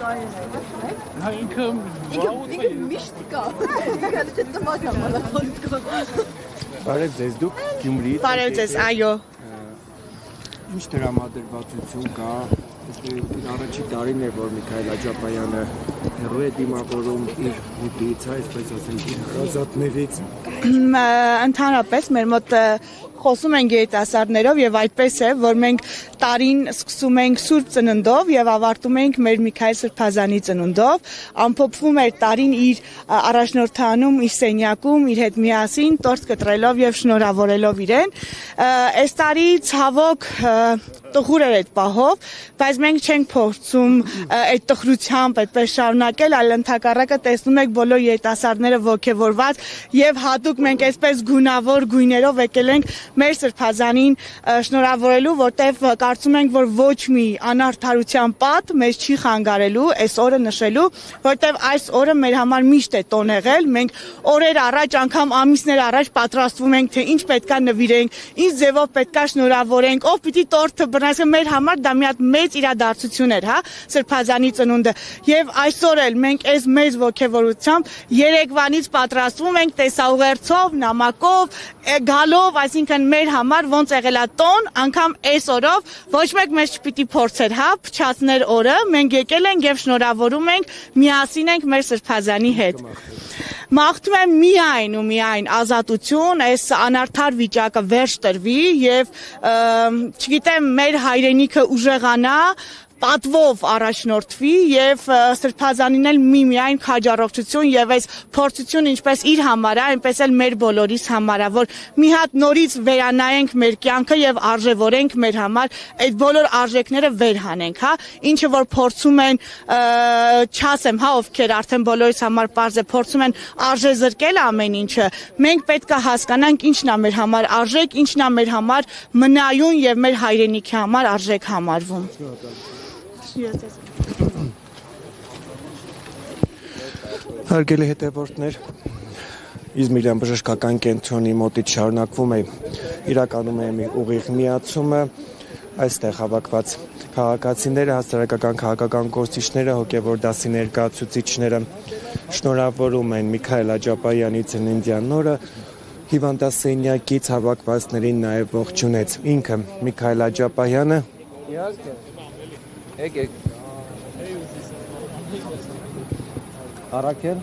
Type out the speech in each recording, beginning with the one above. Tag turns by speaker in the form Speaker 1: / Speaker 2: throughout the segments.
Speaker 1: Հա ինքը
Speaker 2: միշտ կա։ Ինքը չտմակ է մալախոնից կա։
Speaker 3: Բարև ձեզ, դուք Գյումրիից։
Speaker 4: Բարև ձեզ, այո։
Speaker 3: Ինչ դրամադրվածություն կա։ Առաջին տարին է, որ Միքայել Աջապայանը հեռու է դիմավորում իր հուտից, այսպես ասենք, իր ազատներից։
Speaker 4: Ընդհանրապես մեր մոտ խոսում ենք երիտասարդներով եւ այդպես է, որ մենք տարին սկսում ենք Սուրբ Ծննդով եւ ավարտում ենք մեր Միքայել Սրբազանի ծնունդով, ամփոփվում է տարին իր առաջնորդանում, իր սենյակում, իր հետ միասին տորտ կտրելով եւ շնորհավորելով իրեն։ Այս տարի ցավոք տխուր էր այդ պահով, բայց մենք չենք փորձում այդ տխրությամբ այդպես շարունակել, այլ ընդհակառակը տեսնում եք բոլոր երիտասարդները ոգևորված եւ հատուկ մենք այսպես գունավոր գույներով եկել ենք մեր Սրբազանին շնորհավորելու, որտեվ կարծում ենք, որ ոչ մի անարդարության պատ մեզ չի խանգարելու այս օրը նշելու, որտեվ այս օրը մեր համար միշտ է տոն եղել, մենք օրեր առաջ, անգամ ամիսներ առաջ պատրաստվում ենք, թե ինչ պետքա նվիրենք, ինչ ձևով պետքա շնորհավորենք, ով պիտի տորթը բռնած, մեր համար դա մի հատ մեծ իրադարձություն էր, հա, Սրբազանի ծնունդը, եւ այսօր էլ մենք այս մեծ ոգևորությամբ երեկվանից պատրաստվում ենք տեսաուղերձով, նամակով, գալով, այսինքն մեր համար ոնց եղել է տոն, անգամ այս օրով ոչ մեկ մեզ չպիտի փորձեր, հա, փչացներ օրը, մենք եկել ենք եւ շնորհավորում ենք, միասին ենք մեր Սրբազանի հետ։ Մաղթում եմ միայն ու միայն ազատություն, այս անարդար վիճակը վերջ տրվի եւ չգիտեմ, մեր հայրենիքը ուժեղանա, պատվով առաջնորդվի եւ Սրբազանին էլ միայն քաջառողջություն եւ այս փորձություն ինչպես իր համար է, այնպես էլ մեր բոլորիս համար է, որ մի հատ նորից վերանայենք մեր կյանքը եւ արժևորենք մեր համար այդ բոլոր արժեքները վեր հանենք, հա, ինչը որ փորձում են չասեմ, հա, ովքեր արդեն բոլորիս համար պարզ է, փորձում են արժեզրկել ամեն ինչը, մենք պետք է հասկանանք ինչն է մեր համար արժեք, ինչն է մեր համար մնայուն եւ մեր հայրենիքի համար արժեք համարվում։
Speaker 3: Հարգելի հետևորդներ, Իզմիրյան բժշկական կենտրոնի մոտից շարունակվում է իրականում է մի ուղիղ միացումը, այստեղ հավաքված քաղաքացիները, հասարակական քաղաքական գործիչները, հոգևոր դասի ներկայացուցիչները շնորհավորում են Միքայել Աջապայանի ծննդյան օրը, հիվանդասենյակից հավաքվածներին նաև ողջունեց ինքը Միքայել Աջապայանը։ Եկեք։ Արաքել։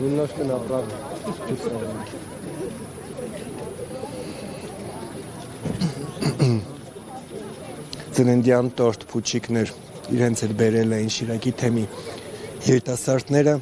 Speaker 3: Немножко направо. Ծննդյան տորտ փուչիկներ իրենց հետ բերել էին Շիրակի թեմի երիտասարդները։